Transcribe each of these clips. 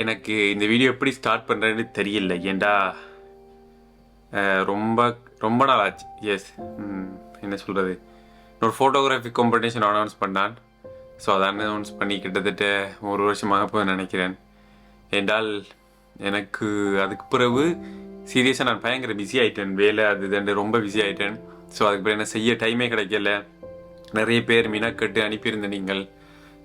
எனக்கு இந்த வீடியோ எப்படி ஸ்டார்ட் பண்ணுறேன்னு தெரியல. ஏன்டா ரொம்ப ரொம்ப நாள் ஆச்சு. எஸ், என்ன சொல்கிறது, ஒரு ஃபோட்டோகிராஃபி காம்படிஷன் அனௌன்ஸ் பண்ணான். ஸோ அதை அனௌன்ஸ் பண்ணி கிட்டத்தட்ட ஒரு வருஷமாக போய் நினைக்கிறேன். என்றால் எனக்கு அதுக்கு பிறகு சீரியஸாக நான் பயங்கர பிஸி ஆகிட்டேன். வேலை அது தண்டு ரொம்ப பிஸி ஆகிட்டேன். ஸோ அதுக்கு பிறகு என்ன செய்ய டைமே கிடைக்கல. நிறைய பேர் மினக்கட்டு அனுப்பியிருந்த நீங்கள்.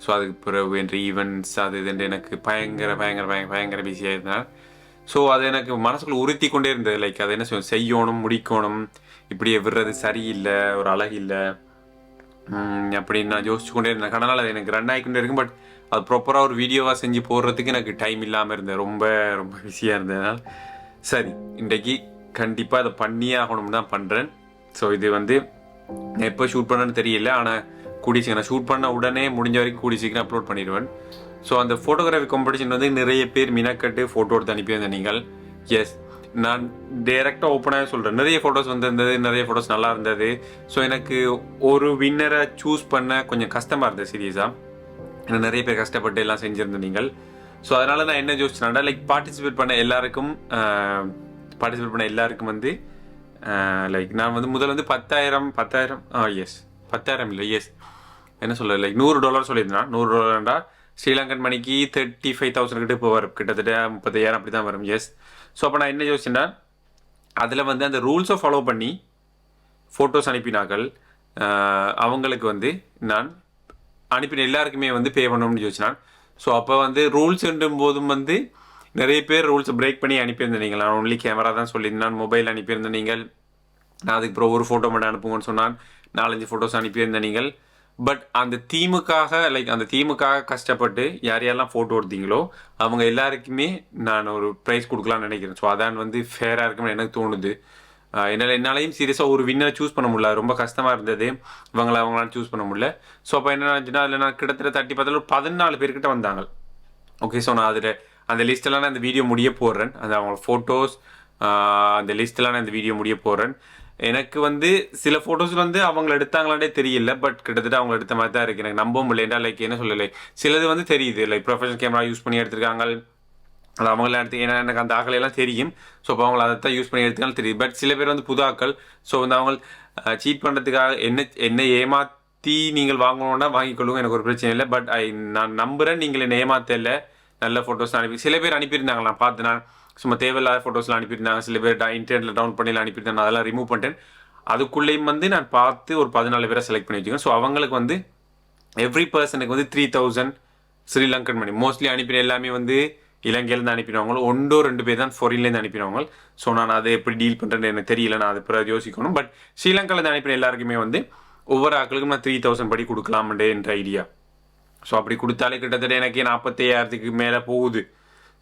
ஸோ அதுக்கு பிறகு என்ற ஈவெண்ட்ஸ் அது இதுண்டு எனக்கு பயங்கர பயங்கர பயங்கர பயங்கர பிஸியாக இருந்தேன். ஸோ அது எனக்கு மனசுக்குள்ள உறுத்தி கொண்டே இருந்தது. லைக் அது என்ன செய்யணும், முடிக்கணும், இப்படியே விடுறது சரியில்லை, ஒரு அழகு இல்லை அப்படின்னு நான் யோசிச்சு கொண்டே இருந்தேன். அதனால் அது எனக்கு ரன் ஆகிக்கொண்டே இருக்கும். பட் அது ப்ராப்பராக ஒரு வீடியோவாக செஞ்சு போடுறதுக்கு எனக்கு டைம் இல்லாமல் இருந்தேன். ரொம்ப ரொம்ப பிஸியாக இருந்ததுனால சரி, இன்றைக்கு கண்டிப்பாக அதை பண்ணியே ஆகணும்னு தான் பண்ணுறேன். ஸோ இது வந்து எப்போ ஷூட் பண்ணேன்னு தெரியல. ஆனால் கூடிய சீக்கிரம் ஷூட் பண்ண உடனே முடிஞ்ச வரைக்கும் கூடிய சீக்கிரம் அப்லோட் பண்ணிடுவேன். ஸோ அந்த ஃபோட்டோகிராஃபி காம்படிஷன் வந்து நிறைய பேர் மினக்கட்டு ஃபோட்டோ எடுத்து அனுப்பியிருந்தேன் நீங்கள். எஸ், நான் டைரெக்டாக ஓப்பனாக சொல்கிறேன். நிறைய ஃபோட்டோஸ் வந்திருந்தது, நிறைய ஃபோட்டோஸ் நல்லா இருந்தது. ஸோ எனக்கு ஒரு வின்னரை சூஸ் பண்ண கொஞ்சம் கஷ்டமாக இருந்தது சீரியஸாக. ஏன்னா நிறைய பேர் கஷ்டப்பட்டு எல்லாம் செஞ்சுருந்தேன் நீங்கள். ஸோ அதனால் நான் என்ன யோசிச்சேன்னா, லைக் பார்ட்டிசிபேட் பண்ண எல்லாருக்கும் வந்து லைக் நான் வந்து முதல் வந்து 10,000 எஸ் 10,000 இல்லை, எஸ் என்ன சொல்ல, லைக் $100 சொல்லியிருந்தேன். $100 ஸ்ரீலங்கன் மணிக்கு 35,000 கிட்ட இப்போ வரும், கிட்டத்தட்ட 30,000 அப்படி தான் வரும். எஸ். ஸோ அப்போ நான் என்ன யோசிச்சேன்னா, அதில் வந்து அந்த ரூல்ஸை ஃபாலோ பண்ணி ஃபோட்டோஸ் அனுப்பினாக்கள் அவங்களுக்கு வந்து நான் அனுப்பின எல்லாருக்குமே வந்து பே பண்ணணும்னு யோசிச்சினான். ஸோ அப்போ வந்து ரூல்ஸ் போதும் வந்து நிறைய பேர் ரூல்ஸை பிரேக் பண்ணி அனுப்பியிருந்தேன் நீங்கள். நான் ஒன்லி கேமரா தான் சொல்லியிருந்தேன், மொபைல் அனுப்பியிருந்தேன் நீங்கள். நான் அதுக்கு அப்புறம் ஒரு ஃபோட்டோ மட்டும் அனுப்புங்கன்னு சொன்னான். 4-5 ஃபோட்டோஸ் அனுப்பியிருந்தேன் நீங்கள். பட் அந்த தீமுக்காக கஷ்டப்பட்டு யாரெல்லாம் ஃபோட்டோ எடுத்தீங்களோ அவங்க எல்லாருக்குமே நான் ஒரு ப்ரைஸ் கொடுக்கலான்னு நினைக்கிறேன். ஸோ அதான் வந்து ஃபேராக இருக்குன்னு எனக்கு தோணுது. என்னாலையும் சீரியஸாக ஒரு வின்னரை சூஸ் பண்ண முடியல, ரொம்ப கஷ்டமாக இருந்தது. அவங்களால சூஸ் பண்ண முடியல. ஸோ அப்போ என்ன ஆச்சுன்னா, அதில் நான் கிட்டத்தட்ட 14 பேர்கிட்ட வந்தாங்க. ஓகே, ஸோ நான் அதில் அந்த லிஸ்ட்டெல்லாம் நான் இந்த வீடியோ முடிய போடுறேன். அந்த அவங்க ஃபோட்டோஸ் அந்த லிஸ்ட்டெல்லாம் நான் இந்த வீடியோ முடிய போடுறேன். எனக்கு வந்து சில ஃபோட்டோஸ் வந்து அவங்கள எடுத்தாங்களாண்டே தெரியல. பட் கிட்டத்தட்ட அவங்க எடுத்த மாதிரி தான் இருக்குது. எனக்கு நம்ப முடியல. லைக் என்ன சொல்லலை, சிலது வந்து தெரியுது, லைக் ப்ரொஃபஷனல் கேமரா யூஸ் பண்ணி எடுத்திருக்காங்க, அது அவங்களாம் எடுத்து. ஏன்னா எனக்கு அந்த ஆக்களையெல்லாம் தெரியும். ஸோ அப்போ அவங்கள அதை தான் யூஸ் பண்ணி எடுத்துக்காலும் தெரியுது. பட் சில பேர் வந்து புது ஆக்கள். ஸோ வந்து அவங்க சீட் பண்ணுறதுக்காக என்ன ஏமாற்றி நீங்கள் வாங்கணுன்னா வாங்கிக்கொள்ளுங்க, எனக்கு ஒரு பிரச்சனை இல்லை. பட் நான் நம்புகிறேன் நீங்கள் என்னை ஏமாற்ற இல்லை. நல்ல ஃபோட்டோஸ் அனுப்பி சில பேர் அனுப்பியிருந்தாங்க, நான் பார்த்து. நான் சும்மா தேவையில்லாத ஃபோட்டோஸ்லாம் அனுப்பியிருந்தாங்க. சில பேர் இன்டர்நெட்டில் டவுன் பண்ணிலாம் அனுப்பியிருந்தாங்க. அதெல்லாம் ரிமூவ் பண்ணிட்டேன். அதுக்குள்ளேயும் வந்து நான் பார்த்து ஒரு 14 பேரை செலக்ட் பண்ணி வச்சுக்கேன். ஸோ அவங்களுக்கு வந்து எவ்ரி பர்சனுக்கு வந்து 3,000 ஸ்ரீலங்கன் மணி. மோஸ்ட்லி அனுப்பின எல்லாமே வந்து இலங்கையிலேருந்து அனுப்பினவங்க, 1-2 பேர் தான் ஃபாரின்லேருந்து அனுப்பினவங்க. ஸோ நான் அதை எப்படி டீல் பண்ணுறேன்னு எனக்கு தெரியல, நான் அதை பிறகு யோசிக்கணும். பட் ஸ்ரீலங்காவிலேருந்து அனுப்பின எல்லாருக்குமே வந்து ஒவ்வொரு ஆக்களுக்கும் நான் 3,000 படி கொடுக்கலாம்ன்ற என்ற ஐடியா. ஸோ அப்படி கொடுத்தாலே கிட்டத்தட்ட எனக்கு 45,000க்கு மேலே போகுது.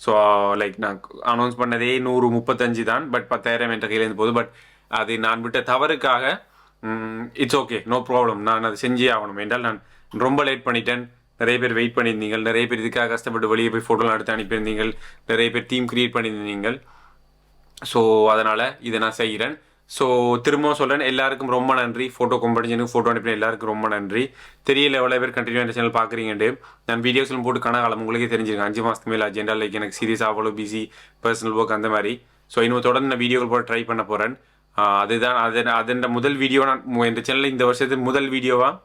ஸோ லைக் நான் அனௌன்ஸ் பண்ணதே 135 தான். பட் 10,000 என்ற கையிலேருந்து போகுது. பட் அது நான் விட்ட தவறுக்காக இட்ஸ் ஓகே, நோ ப்ராப்ளம். நான் அதை செஞ்சே ஆகணும். என்றால் நான் ரொம்ப லேட் பண்ணிட்டேன். நிறைய பேர் வெயிட் பண்ணியிருந்தீங்க, நிறைய பேர் இதுக்காக கஷ்டப்பட்டு வெளியே போய் ஃபோட்டோலாம் எடுத்து அனுப்பியிருந்தீங்க, நிறைய பேர் டீம் கிரியேட் பண்ணியிருந்தீங்க. ஸோ அதனால் இதை நான் செய்கிறேன். ஸோ திரும்பவும் சொல்கிறேன், எல்லாருக்கும் ரொம்ப நன்றி. ஃபோட்டோ காம்படிஷனுக்கு ஃபோட்டோ அனுப்பின எல்லாருக்கும் ரொம்ப நன்றி. தெரியல எவ்வளோ பேர் கண்டினியூ அந்த சேனல் பார்க்குறீங்கட்டு. நான் வீடியோஸ்லாம் போட்டு கனகாலம் உங்களுக்கே தெரிஞ்சிருக்கேன். 5 மாதத்துக்கு மேலே அஜெண்டா. லைக் எனக்கு சீரியஸாக அவ்வளோ பிஸி, பர்சனல் ஒர்க் அந்த மாதிரி. ஸோ இன்னும் தொடர்ந்து நான் வீடியோக்கள் போட ட்ரை பண்ண போகிறேன். அதுதான் அதன் முதல் வீடியோ. நான் இந்த சேனலில் இந்த வருஷத்துக்கு முதல் வீடியோவாக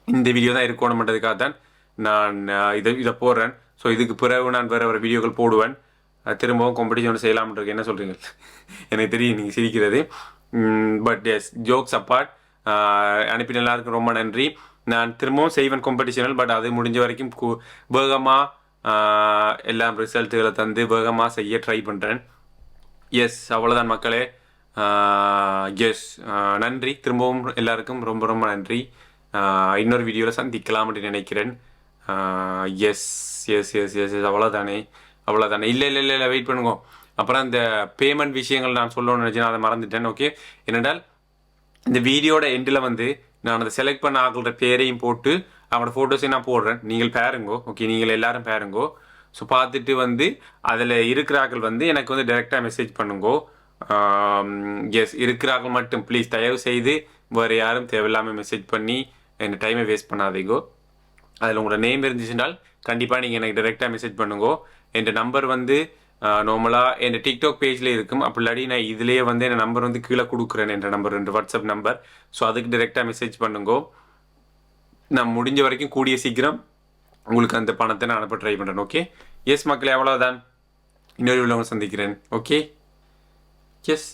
இந்த வீடியோ தான் இருக்கணும்ன்றதுக்காக தான் நான் இதை போடுறேன். ஸோ இதுக்கு பிறகு நான் வேறு வீடியோக்கள் போடுவேன். திரும்பவும் காம்படிஷன் செய்யலாம்னு இருக்கு. என்ன சொல்கிறீங்க? எனக்கு தெரியும் நீங்கள் சிரிக்கிறது. பட் எஸ், ஜோக்ஸ் அப்பார்ட், அனுப்பின எல்லாருக்கும் ரொம்ப நன்றி. நான் திரும்பவும் செய்வேன் காம்படிஷனல். பட் அது முடிஞ்ச வரைக்கும் வேகமாக எல்லாம் ரிசல்ட்டுகளை தந்து வேகமாக செய்ய ட்ரை பண்ணுறேன். எஸ், அவ்வளோதான் மக்களே. எஸ், நன்றி. திரும்பவும் எல்லாருக்கும் ரொம்ப ரொம்ப நன்றி. இன்னொரு வீடியோவில் சந்திக்கலாம் அப்படின்னு நினைக்கிறேன். Yes yes yes yes yes அவ்வளோதானே. இல்லை வெயிட் பண்ணுங்க. அப்புறம் இந்த பேமெண்ட் விஷயங்கள் நான் சொல்லணும்னு நினச்சேன், அதை மறந்துட்டேன். ஓகே, என்னென்றால் இந்த வீடியோட எண்டில் வந்து நான் அதை செலக்ட் பண்ண ஆக்களோட பேரையும் போட்டு அவங்களோட ஃபோட்டோஸையும் நான் போடுறேன். நீங்கள் பாருங்கோ. ஓகே, நீங்கள் எல்லாரும் பாருங்கோ. ஸோ பார்த்துட்டு வந்து அதில் இருக்கிற ஆக்கள் வந்து எனக்கு வந்து டைரெக்டாக மெசேஜ் பண்ணுங்கோ. எஸ், இருக்கிற ஆக்கள் மட்டும் ப்ளீஸ் தயவு செய்து வேறு யாரும் தேவையில்லாமல் மெசேஜ் பண்ணி என்ன டைமை வேஸ்ட் பண்ணாதீங்கோ. அதில் உங்களோட நேம் இருந்துச்சுனால் கண்டிப்பாக நீங்கள் எனக்கு டைரெக்டாக மெசேஜ் பண்ணுங்க. என் நம்பர் வந்து நார்மலாக என் டிக்டாக் பேஜில் இருக்கும். அப்படி இல்லாட்டி நான் இதுலேயே வந்து என் நம்பர் வந்து கீழே கொடுக்குறேன், என் நம்பர் 2 வாட்ஸ்அப் நம்பர். ஸோ அதுக்கு டைரெக்டாக மெசேஜ் பண்ணுங்க. நான் முடிஞ்ச வரைக்கும் கூடிய சீக்கிரம் உங்களுக்கு அந்த பணத்தை நான் அனுப்ப ட்ரை பண்ணுறேன். ஓகே, எஸ் மக்களே, அவ்வளோதான். இன்னொரு உள்ளவங்க சந்திக்கிறேன். Okay, S.